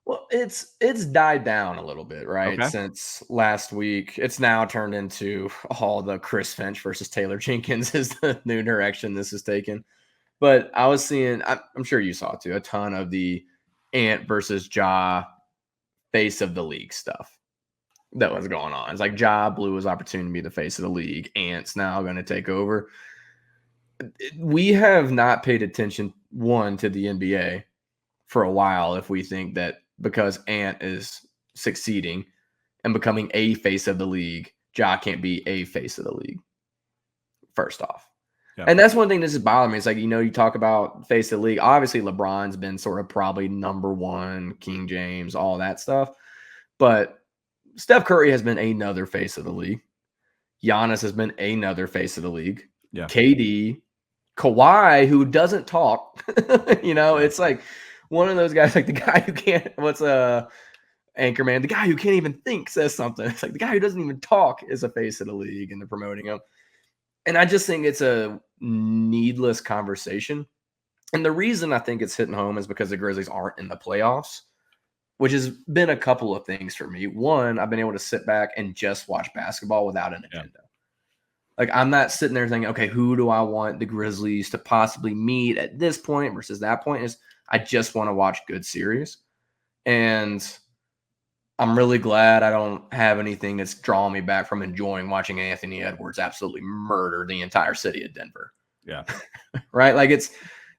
Well, it's died down a little bit, right? Okay. Since last week, it's now turned into all the Chris Finch versus Taylor Jenkins is the new direction this is taken. But I was seeing, I'm sure you saw it too, a ton of the Ant versus Ja face of the league stuff that was going on. It's like Ja blew his opportunity to be the face of the league. Ant's now going to take over. We have not paid attention, one, to the NBA for a while if we think that because Ant is succeeding and becoming a face of the league, Ja can't be a face of the league, first off. Yeah. And that's one thing that just bothered me. It's like, you talk about face of the league. Obviously, LeBron's been sort of probably number one, King James, all that stuff. But Steph Curry has been another face of the league. Giannis has been another face of the league. Yeah. KD, Kawhi, who doesn't talk. It's like one of those guys, like the guy who can't, Anchorman, the guy who can't even think says something. It's like the guy who doesn't even talk is a face of the league and they're promoting him. And I just think it's a needless conversation. And the reason I think it's hitting home is because the Grizzlies aren't in the playoffs, which has been a couple of things for me. One, I've been able to sit back and just watch basketball without an agenda. Yeah. Like, I'm not sitting there thinking, okay, who do I want the Grizzlies to possibly meet at this point versus that point? I just want to watch good series. And I'm really glad I don't have anything that's drawing me back from enjoying watching Anthony Edwards absolutely murder the entire city of Denver. Yeah. Right? Like, it's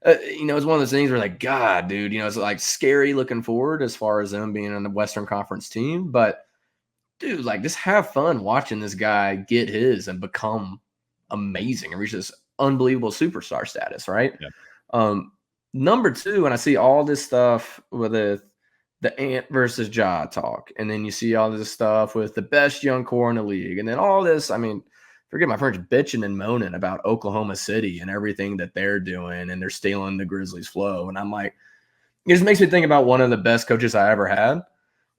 one of those things where, like, God, dude, it's like scary looking forward as far as them being on the Western Conference team. But, dude, like, just have fun watching this guy get his and become amazing and reach this unbelievable superstar status, right? Yeah. Number two, and I see all this stuff with the Ant versus Ja talk, and then you see all this stuff with the best young core in the league, and then all this, I mean, forget my French, bitching and moaning about Oklahoma City and everything that they're doing, and they're stealing the Grizzlies' flow. And I'm like, it just makes me think about one of the best coaches I ever had,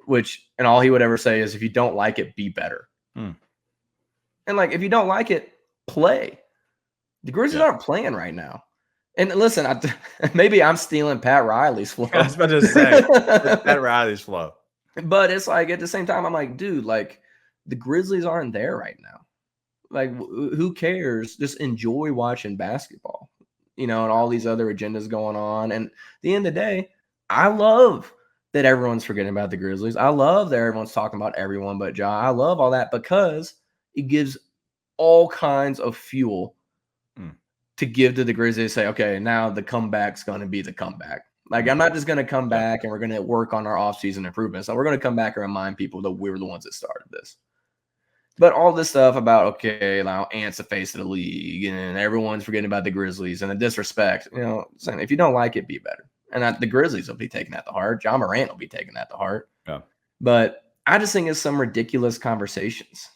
and all he would ever say is, if you don't like it, be better. And like, if you don't like it, play. The Grizzlies aren't playing right now. And listen, maybe I'm stealing Pat Riley's flow. I was about to say, Pat Riley's flow. But it's like, at the same time, I'm like, dude, like, the Grizzlies aren't there right now. Like, who cares? Just enjoy watching basketball, and all these other agendas going on. And at the end of the day, I love that everyone's forgetting about the Grizzlies. I love that everyone's talking about everyone but Ja. I love all that because it gives all kinds of fuel to give to the Grizzlies. Say, okay, now the comeback's going to be the comeback. Like, I'm not just going to come back and we're going to work on our offseason improvements. So we're going to come back and remind people that we were the ones that started this. But all this stuff about, okay, now Ant's the face of the league and everyone's forgetting about the Grizzlies and the disrespect, saying, if you don't like it, be better. And the Grizzlies will be taking that to heart. John Morant will be taking that to heart. Yeah. But I just think it's some ridiculous conversations,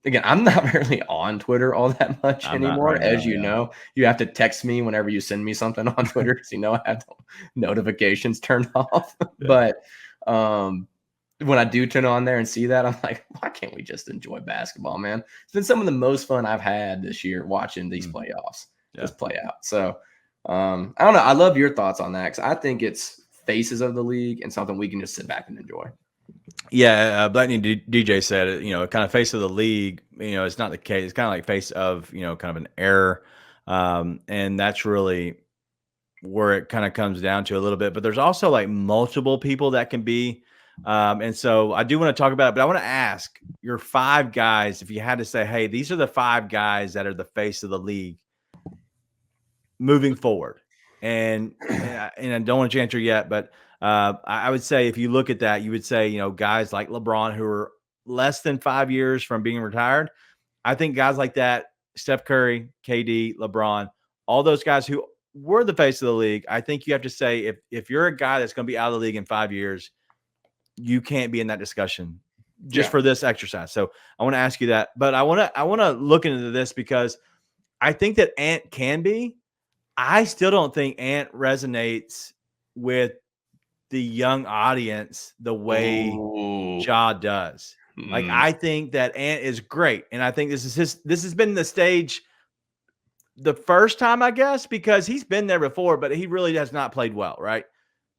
Again, I'm not really on Twitter all that much anymore. As you know, you have to text me whenever you send me something on Twitter because I have the notifications turned off. Yeah. But when I do turn on there and see that, I'm like, why can't we just enjoy basketball, man? It's been some of the most fun I've had this year watching these playoffs just play out. So I don't know. I love your thoughts on that because I think it's faces of the league and something we can just sit back and enjoy. Yeah, Blackney DJ said it, kind of face of the league, it's not the case. It's kind of like face of, kind of an error. And that's really where it kind of comes down to a little bit. But there's also like multiple people that can be. And so I do want to talk about it, but I want to ask your 5 guys, if you had to say, hey, these are the 5 guys that are the face of the league moving forward. And I don't want to answer yet, but I would say if you look at that, you would say, guys like LeBron who are less than 5 years from being retired. I think guys like that, Steph Curry, KD, LeBron, all those guys who were the face of the league, I think you have to say if you're a guy that's going to be out of the league in 5 years, you can't be in that discussion just for this exercise. So I want to ask you that, but I want to look into this because I think that Ant can be. I still don't think Ant resonates with the young audience the way Ja does. Like, I think that Ant is great. And I think this has been the stage the first time, I guess, because he's been there before, but he really has not played well, right?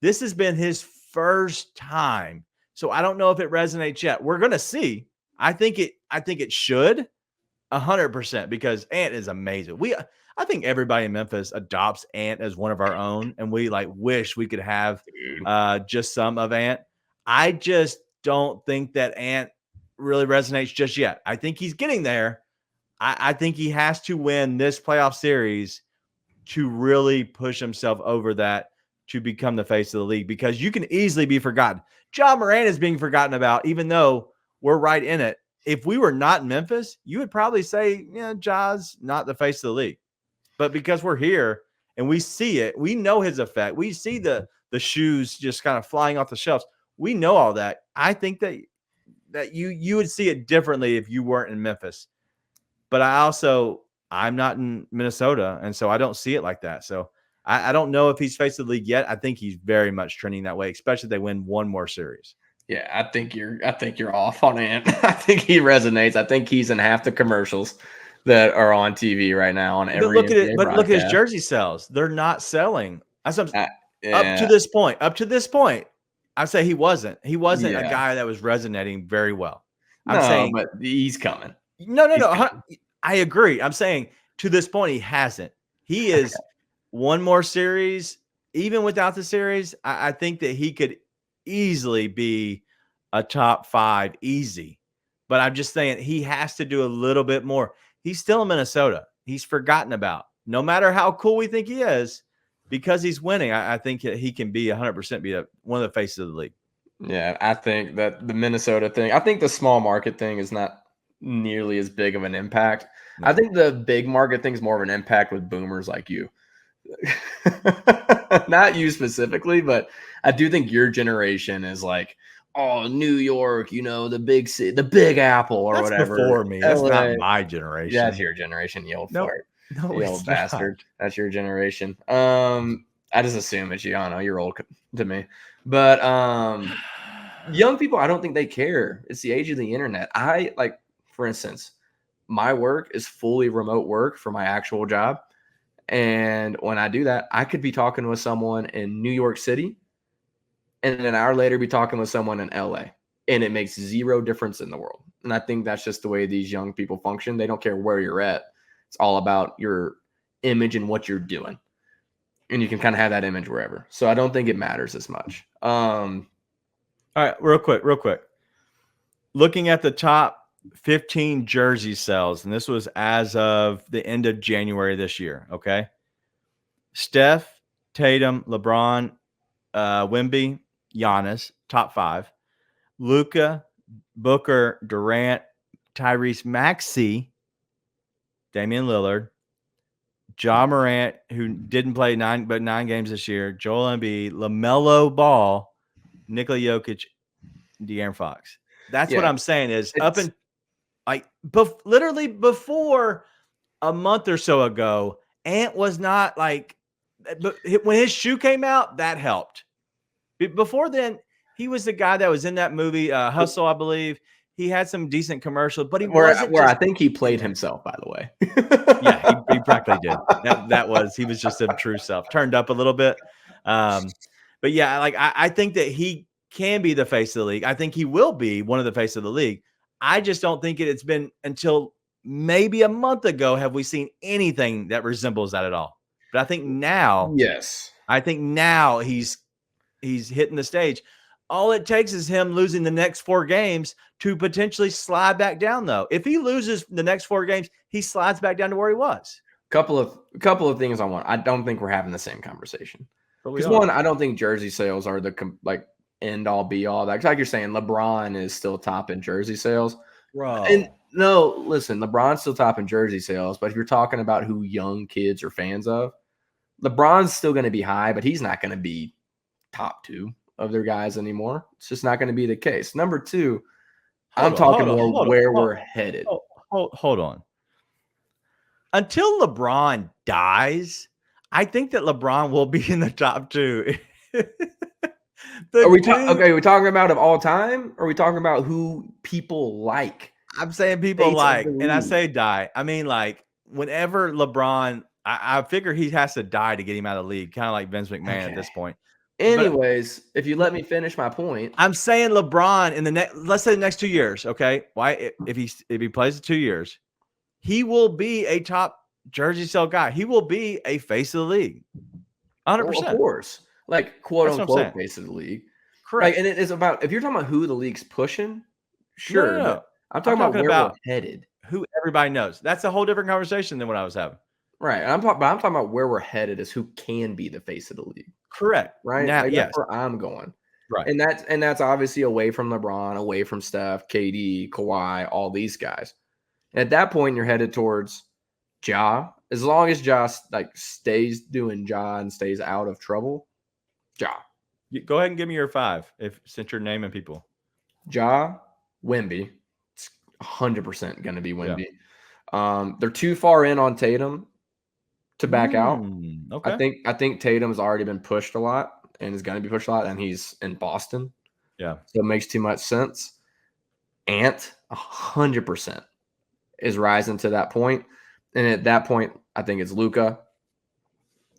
This has been his first time. So I don't know if it resonates yet. We're gonna see. I think it should 100% because Ant is amazing. I think everybody in Memphis adopts Ant as one of our own, and we like wish we could have just some of Ant. I just don't think that Ant really resonates just yet. I think he's getting there. I think he has to win this playoff series to really push himself over that to become the face of the league, because you can easily be forgotten. Ja Morant is being forgotten about, even though we're right in it. If we were not in Memphis, you would probably say, yeah, Ja's not the face of the league. But because we're here and we see it, we know his effect. We see the shoes just kind of flying off the shelves. We know all that. I think that you would see it differently if you weren't in Memphis. But I'm not in Minnesota, and so I don't see it like that. So I don't know if he's face of the league yet. I think he's very much trending that way, especially if they win one more series. Yeah, I think you're off on Ant. I think he resonates. I think he's in half the commercials that are on TV right now on every look at it. NBA But look at his broadcast. jersey sales. They're not selling. That's what Yeah. Up to this point, I say he wasn't. He wasn't a guy that was resonating very well. I'm saying, but he's coming. No. I agree. I'm saying to this point, he hasn't. He is one more series. Even without the series, I think that he could easily be a top 5 easy. But I'm just saying he has to do a little bit more. He's still in Minnesota. He's forgotten about. No matter how cool we think he is, because he's winning, I think he can be 100% be one of the faces of the league. Yeah, I think that the Minnesota thing, I think the small market thing is not nearly as big of an impact. No. I think the big market thing is more of an impact with boomers like you. Not you specifically, but I do think your generation is like, oh, New York, the big city, the Big Apple or that's whatever. Before me. That's not my generation. That's your generation, you old fart. No, you old bastard. That's your generation. I just assume it's you. I don't know. You're old to me. But young people, I don't think they care. It's the age of the internet. For instance, my work is fully remote work for my actual job. And when I do that, I could be talking with someone in New York City and an hour later be talking with someone in LA. And it makes zero difference in the world. And I think that's just the way these young people function. They don't care where you're at. It's all about your image and what you're doing. And you can kind of have that image wherever. So I don't think it matters as much. All right, real quick. Looking at the top 15 jersey sales, and this was as of the end of January this year, okay? Steph, Tatum, LeBron, Wemby, Giannis, top 5. Luka, Booker, Durant, Tyrese Maxey, Damian Lillard, Ja Morant, who didn't play 9 games this year, Joel Embiid, LaMelo Ball, Nikola Jokic, De'Aaron Fox. That's what I'm saying is up in literally before a month or so ago, Ant was not like, but when his shoe came out, that helped. Before then, he was the guy that was in that movie, Hustle, I believe. He had some decent commercials, but he wasn't. Where I think he played himself, by the way. Yeah, he practically did. He was just a true self, turned up a little bit. But yeah, I think that he can be the face of the league. I think he will be one of the face of the league. I just don't think it's been until maybe a month ago have we seen anything that resembles that at all. But I think now, yes, he's hitting the stage. All it takes is him losing the next 4 games to potentially slide back down, though. If he loses the next 4 games, he slides back down to where he was. Couple of things on one. I don't think we're having the same conversation. Because one, I don't think jersey sales are the end all be all. Like you're saying, LeBron is still top in jersey sales. Bro. And no, listen, LeBron's still top in jersey sales. But if you're talking about who young kids are fans of, LeBron's still going to be high, but he's not going to be top 2 of their guys anymore. It's just not going to be the case. Number 2, I'm talking more where we're headed. Hold on. Until LeBron dies, I think that LeBron will be in the top 2. Are we talking about of all time? Or are we talking about who people like? I'm saying people like, and I say die. I mean, whenever LeBron, I figure he has to die to get him out of the league, kind of like Vince McMahon at this point. Anyways, if you let me finish my point, I'm saying LeBron in the next, let's say the next 2 years, okay? Why if he plays the 2 years, he will be a top jersey sale guy. He will be a face of the league. well, of 100%. course, like quote That's what I'm saying. unquote face of the league. Like, Correct. and it is about if you're talking about who the league's pushing, No, no, sure, but no. I'm I'm talking about talking where we're about headed. who everybody knows. That's a whole different conversation than what I was having. Right. And I'm talking about where we're headed is who can be the face of the league. Correct. Right? Now, Like that's yes. where I'm going. Right. And that's obviously away from LeBron, away from Steph, KD, Kawhi, all these guys. And at that point, you're headed towards Ja. As long as Ja like stays doing Ja and stays out of trouble, Ja. Go ahead and give me your 5 since you're naming people. Ja, Wemby. It's 100% going to be Yeah. Wemby. They're too far in on Tatum to back out. Okay. I think Tatum's already been pushed a lot and is going to be pushed a lot, and he's in Boston. Yeah. So it makes too much sense. Ant, 100% is rising to that point. And at that point, I think it's Luka.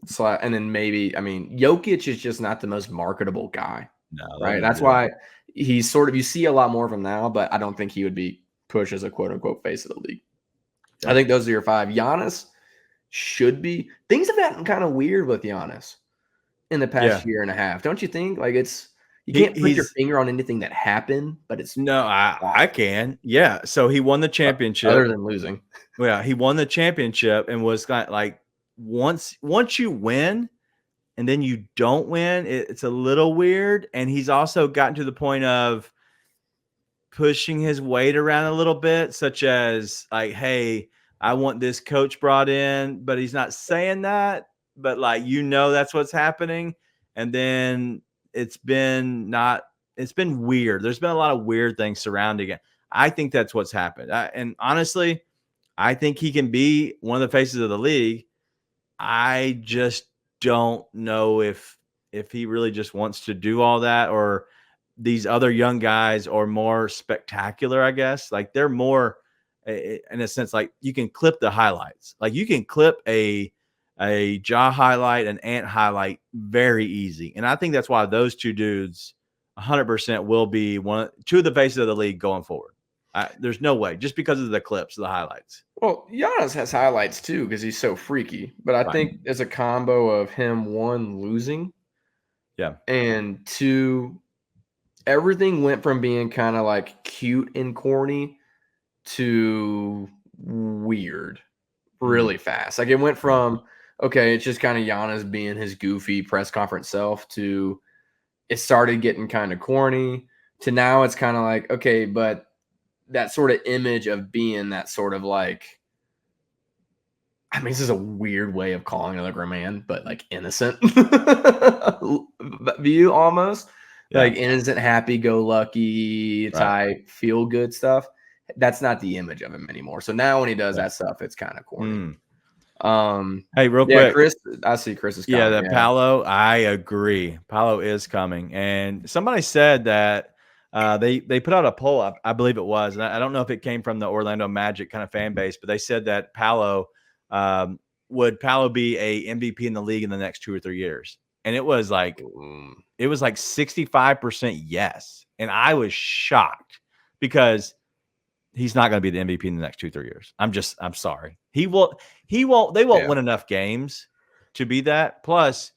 So, and then maybe, I mean, Jokic is just not the most marketable guy, No, right? That's why he's sort of, you see a lot more of him now, but I don't think he would be pushed as a quote unquote face of the league. Yeah. I think those are your 5. Giannis should be. Things have gotten kind of weird with Giannis in the past year and a half. Don't you think? Like you can't put your finger on anything that happened, but it's no, I can. Yeah. So he won the championship. Other than losing. Yeah, he won the championship and was like once you win and then you don't win, it's a little weird. And he's also gotten to the point of pushing his weight around a little bit, such as like, hey, I want this coach brought in, but he's not saying that, but like, that's what's happening. And then it's been weird. There's been a lot of weird things surrounding it. I think that's what's happened. And honestly, I think he can be one of the faces of the league. I just don't know if he really just wants to do all that, or these other young guys are more spectacular, I guess. Like they're more in a sense, like you can clip the highlights. Like you can clip a Ja highlight, an Ant highlight very easy. And I think that's why those two dudes 100% will be two of the faces of the league going forward. There's no way, just because of the clips, the highlights. Well, Giannis has highlights too because he's so freaky. But I think it's a combo of him, 1, losing. Yeah. And 2, everything went from being kind of like cute and corny to weird really fast. Like it went from, okay, it's just kind of Giannis being his goofy press conference self to it started getting kind of corny to now it's kind of like, okay, but that sort of image of being that sort of like, I mean, this is a weird way of calling another a man, but like innocent view almost. Yeah. Like innocent, happy go lucky type feel good stuff. That's not the image of him anymore. So now when he does that stuff, it's kind of corny. Hey, real quick, Chris, I see Chris is coming. Yeah, Paolo, I agree. Paolo is coming. And somebody said that they put out a poll, I believe it was, and I don't know if it came from the Orlando Magic kind of fan base, but they said that would Paolo be a MVP in the league in the next 2 or 3 years? And it was like 65% yes. And I was shocked because he's not going to be the MVP in the next 2 or 3 years. I'm sorry. They won't win enough games to be that. Plus,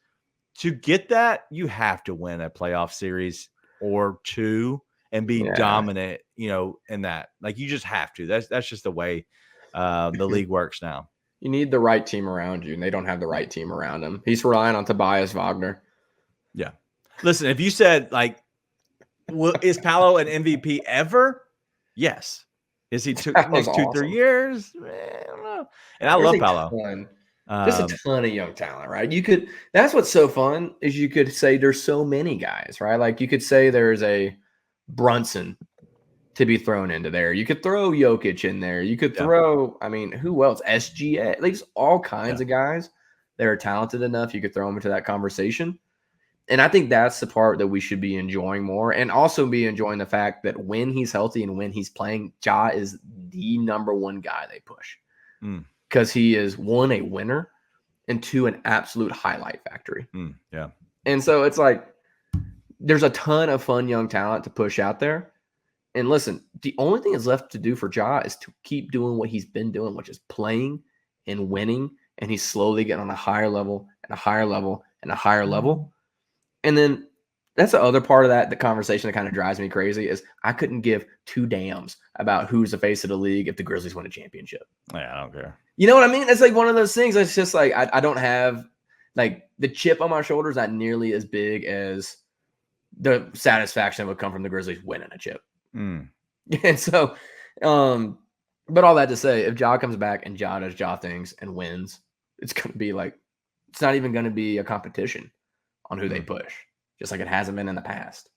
to get that, you have to win a playoff series or 2 and be dominant, in that. Like you just have to. That's just the way the league works now. You need the right team around you, and they don't have the right team around him. He's relying on Tobias Wagner. Yeah. Listen, if you said like, is Paolo an MVP ever? Yes. Is he next 2, 3 years? I don't know. And I love Paolo. Just a ton of young talent, right? That's what's so fun is you could say there's so many guys, right? Like you could say there's a Brunson to be thrown into there. You could throw Jokic in there. You could throw, I mean, who else? SGA. Like all kinds of guys that are talented enough. You could throw them into that conversation. And I think that's the part that we should be enjoying more and also be enjoying the fact that when he's healthy and when he's playing, Ja is the number 1 guy they push because he is 1, a winner, and 2, an absolute highlight factory. Yeah. And so it's like there's a ton of fun young talent to push out there. And listen, the only thing that's left to do for Ja is to keep doing what he's been doing, which is playing and winning. And he's slowly getting on a higher level and a higher level and a higher level. And then that's the other part of that, the conversation that kind of drives me crazy is I couldn't give two damns about who's the face of the league if the Grizzlies win a championship. Yeah, I don't care. You know what I mean? It's like one of those things. It's just like I don't have like the chip on my shoulder is not nearly as big as the satisfaction that would come from the Grizzlies winning a chip. Mm. And so, but all that to say, if Ja comes back and Ja does Ja things and wins, it's going to be like, it's not even going to be a competition on who they push, just like it hasn't been in the past.